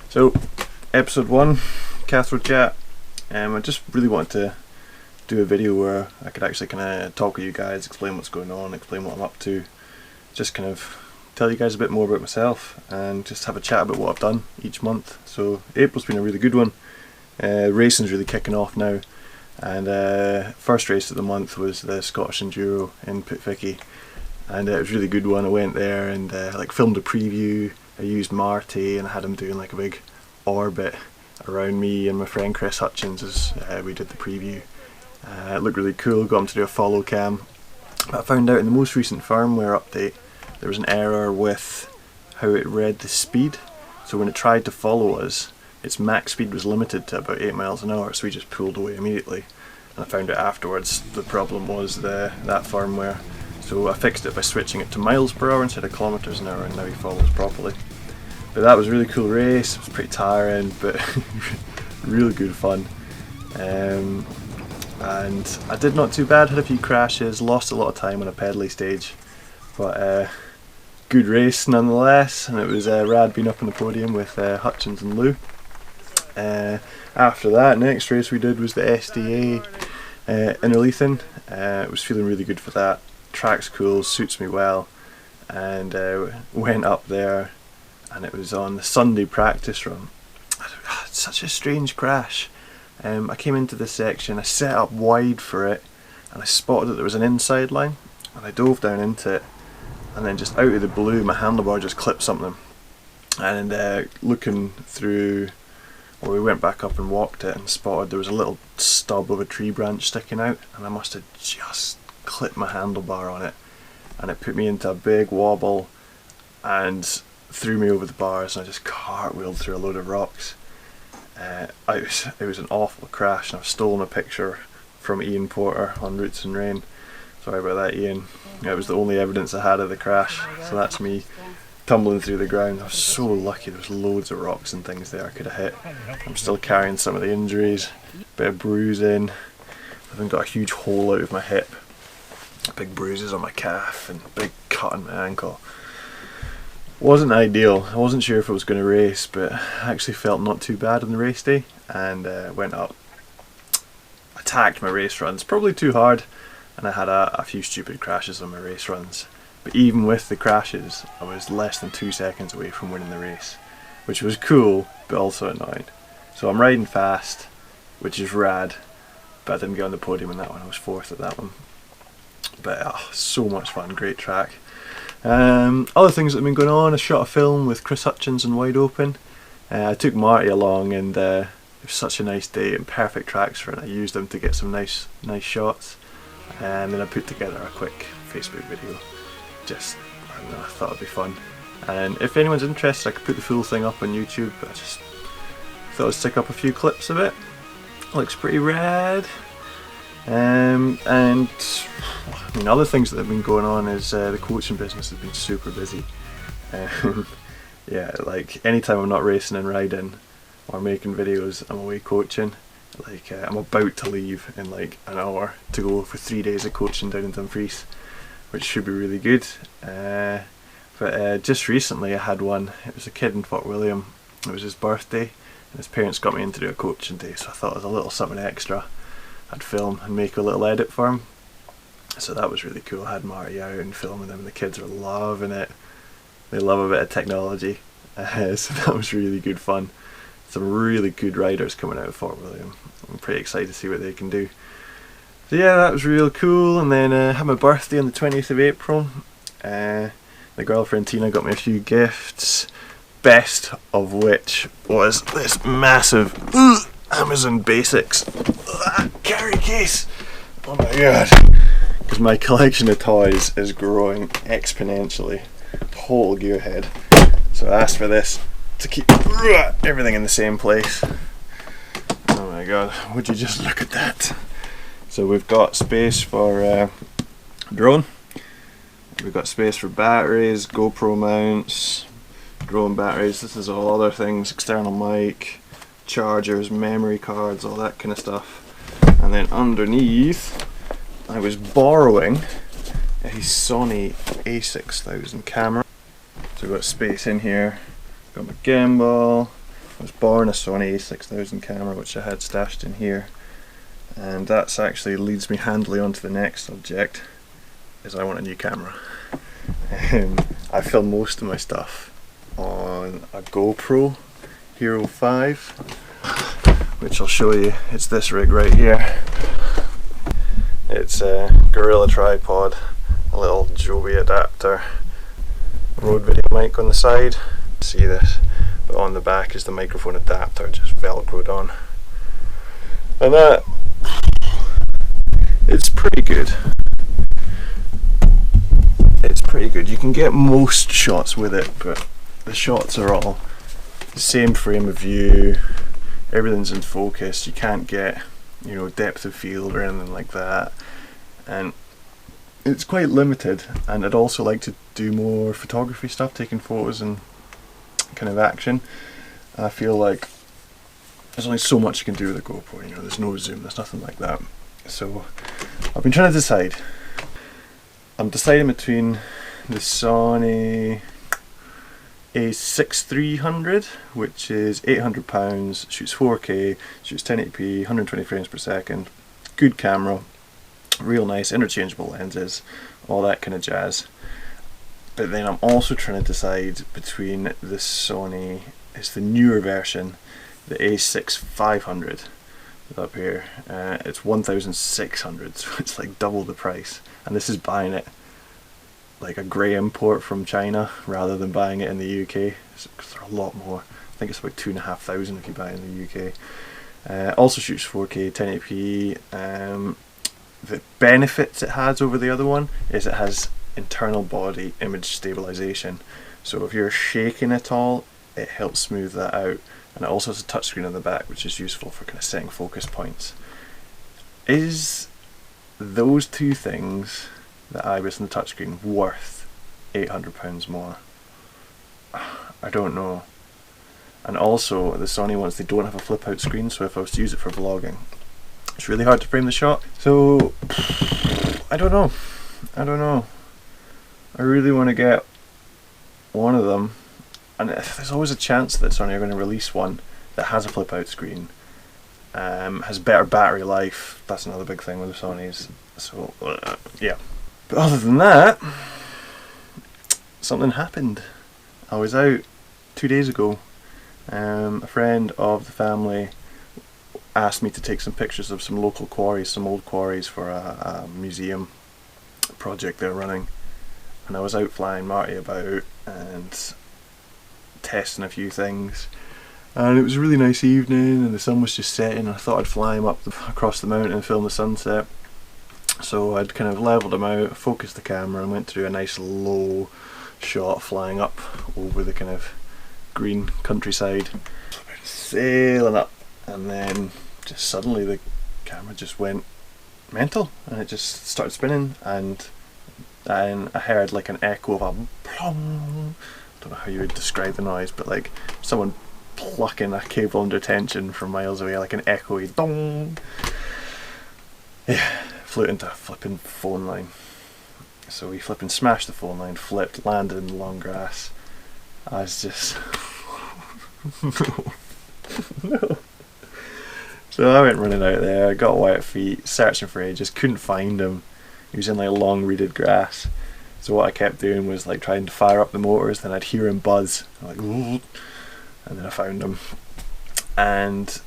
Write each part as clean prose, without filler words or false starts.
So, episode 1, Cathro Chat. I just really wanted to do a video where I could actually kind of talk with you guys, explain what's going on, explain what I'm up to, just kind of tell you guys a bit more about myself and just have a chat about what I've done each month. So April's been a really good one. Racing's really kicking off now, and first race of the month was the Scottish Enduro in Putvicky, and it was a really good one. I went there and filmed a preview. I used Marty and I had him doing like a big orbit around me and my friend Chris Hutchins as we did the preview. It looked really cool, got him to do a follow cam. But I found out in the most recent firmware update there was an error with how it read the speed. So when it tried to follow us, its max speed was limited to about 8 miles an hour, so we just pulled away immediately. And I found out afterwards the problem was that firmware. So I fixed it by switching it to miles per hour instead of kilometers an hour, and now he follows properly. But that was a really cool race. It was pretty tiring, but really good fun. And I did not too bad, had a few crashes, lost a lot of time on a pedally stage, but good race nonetheless. And it was rad being up on the podium with Hutchins and Lou. After that, next race we did was the SDA in Leithen. I was feeling really good for that. Track's cool, suits me well, and went up there, and it was on the Sunday practice run. It's such a strange crash. I came into this section, I set up wide for it, and I spotted that there was an inside line, and I dove down into it, and then just out of the blue my handlebar just clipped something, and looking through, well, we went back up and walked it and spotted there was a little stub of a tree branch sticking out, and I must have just clipped my handlebar on it, and it put me into a big wobble and threw me over the bars, and I just cartwheeled through a load of rocks. It was an awful crash, and I've stolen a picture from Ian Porter on Roots and Rain. Sorry about that, Ian. It was the only evidence I had of the crash, so that's me tumbling through the ground. I was so lucky, there was loads of rocks and things there I could have hit. I'm still carrying some of the injuries, bit of bruising. I've even got a huge hole out of my hip, big bruises on my calf and a big cut on my ankle. Wasn't ideal. I wasn't sure if I was going to race, but I actually felt not too bad on the race day, and went up, attacked my race runs, probably too hard, and I had a few stupid crashes on my race runs. But even with the crashes, I was less than 2 seconds away from winning the race, which was cool but also annoying. So I'm riding fast, which is rad, but I didn't get on the podium in that one. I was 4th at that one. But so much fun, great track. Other things that have been going on, I shot a film with Chris Hutchins in Wide Open. I took Marty along, and it was such a nice day and perfect tracks for it. I used them to get some nice shots, and then I put together a quick Facebook video. Just, I don't know, I thought it'd be fun. And if anyone's interested, I could put the full thing up on YouTube, but I just thought I'd stick up a few clips of it. Looks pretty rad. And I mean, other things that have been going on is the coaching business has been super busy. Yeah, like anytime I'm not racing and riding or making videos, I'm away coaching. Like I'm about to leave in like an hour to go for 3 days of coaching down in Dumfries, which should be really good. But just recently I had one. It was a kid in Fort William. It was his birthday, and his parents got me in to do a coaching day, so I thought it was a little something extra I'd film and make a little edit for him. So that was really cool. I had Marty out and filming them, and the kids were loving it. They love a bit of technology, so that was really good fun. Some really good riders coming out of Fort William. I'm pretty excited to see what they can do. So yeah, that was real cool. And then I had my birthday on the 20th of April. My girlfriend Tina got me a few gifts, best of which was this massive Amazon Basics carry case. Oh my god, because my collection of toys is growing exponentially. Total gearhead. So I asked for this to keep everything in the same place. Oh my god, would you just look at that. So we've got space for drone, we've got space for batteries, GoPro mounts, drone batteries, this is all other things, external mic, chargers, memory cards, all that kind of stuff. And then underneath I was borrowing a Sony a6000 camera. So we've got space in here, got my gimbal, I was born a Sony a6000 camera, which I had stashed in here, and that's actually leads me handily onto the next subject, is I want a new camera. I film most of my stuff on a GoPro Hero 5, which I'll show you. It's this rig right here. It's a Gorilla tripod, a little Joby adapter, Rode video mic on the side, see this, but on the back is the microphone adapter, just velcroed on. And that, it's pretty good. It's pretty good. You can get most shots with it, but the shots are all the same frame of view, everything's in focus, you can't get, you know, depth of field or anything like that, and it's quite limited. And I'd also like to do more photography stuff, taking photos and kind of action. And I feel like there's only so much you can do with a GoPro, you know, there's no zoom, there's nothing like that. So I've been trying to decide. I'm deciding between the Sony a6300, which is £800, shoots 4K, shoots 1080p, 120 frames per second, good camera, real nice, interchangeable lenses, all that kind of jazz. But then I'm also trying to decide between the Sony, it's the newer version, the a6500 up here. It's 1,600, so it's like double the price, and this is buying it like a grey import from China rather than buying it in the UK, because they're a lot more. I think it's about 2,500 if you buy it in the UK. Also shoots 4K 1080p. The benefits it has over the other one is it has internal body image stabilization, so if you're shaking at all, it helps smooth that out. And it also has a touchscreen on the back, which is useful for kind of setting focus points. Is those two things, the IBIS and the touchscreen, worth £800 more? I don't know. And also the Sony ones, they don't have a flip out screen, so if I was to use it for vlogging, it's really hard to frame the shot. So I don't know. I really want to get one of them, and there's always a chance that Sony are going to release one that has a flip out screen, has better battery life. That's another big thing with the Sonys. So yeah. But other than that, something happened. I was out 2 days ago. A friend of the family asked me to take some pictures of some local quarries, some old quarries, for a museum project they're running. And I was out flying Marty about and testing a few things. And it was a really nice evening, and the sun was just setting. I thought I'd fly him up across the mountain and film the sunset. So I'd kind of leveled him out, focused the camera, and went to do a nice low shot flying up over the kind of green countryside, sailing up, and then just suddenly the camera just went mental and it just started spinning, and I heard like an echo of a plong. I don't know how you would describe the noise, but like someone plucking a cable under tension from miles away, like an echoey dong. Yeah, flew into a flipping phone line. So he flipping smashed the phone line, flipped, landed in the long grass. I was just no. So I went running out there, got wet feet, searching for ages, couldn't find him. He was in like long reeded grass. So what I kept doing was like trying to fire up the motors, then I'd hear him buzz, like, and then I found him. And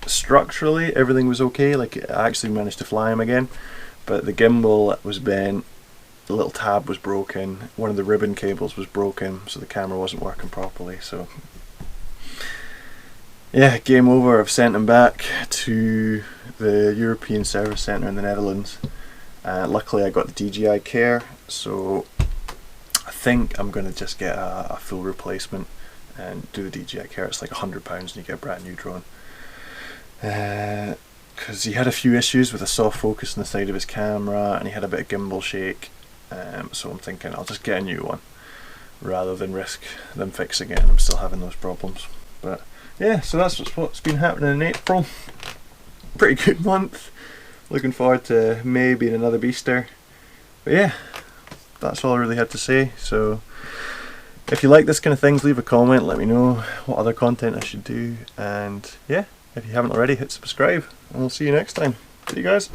structurally everything was okay, like I actually managed to fly him again, but the gimbal was bent, the little tab was broken, one of the ribbon cables was broken, so the camera wasn't working properly. So yeah, game over. I've sent him back to the European Service Centre in the Netherlands. Luckily I got the DJI Care, so I think I'm going to just get a full replacement and do the DJI Care. It's like £100 and you get a brand new drone. Because he had a few issues with a soft focus on the side of his camera, and he had a bit of gimbal shake, so I'm thinking I'll just get a new one rather than risk them fixing it and I'm still having those problems. But yeah, so that's what's been happening in April. Pretty good month. Looking forward to May being another beaster. But yeah, that's all I really had to say. So If you like this kind of things, leave a comment, let me know what other content I should do, and yeah, if you haven't already, hit subscribe, and we'll see you next time. See you guys.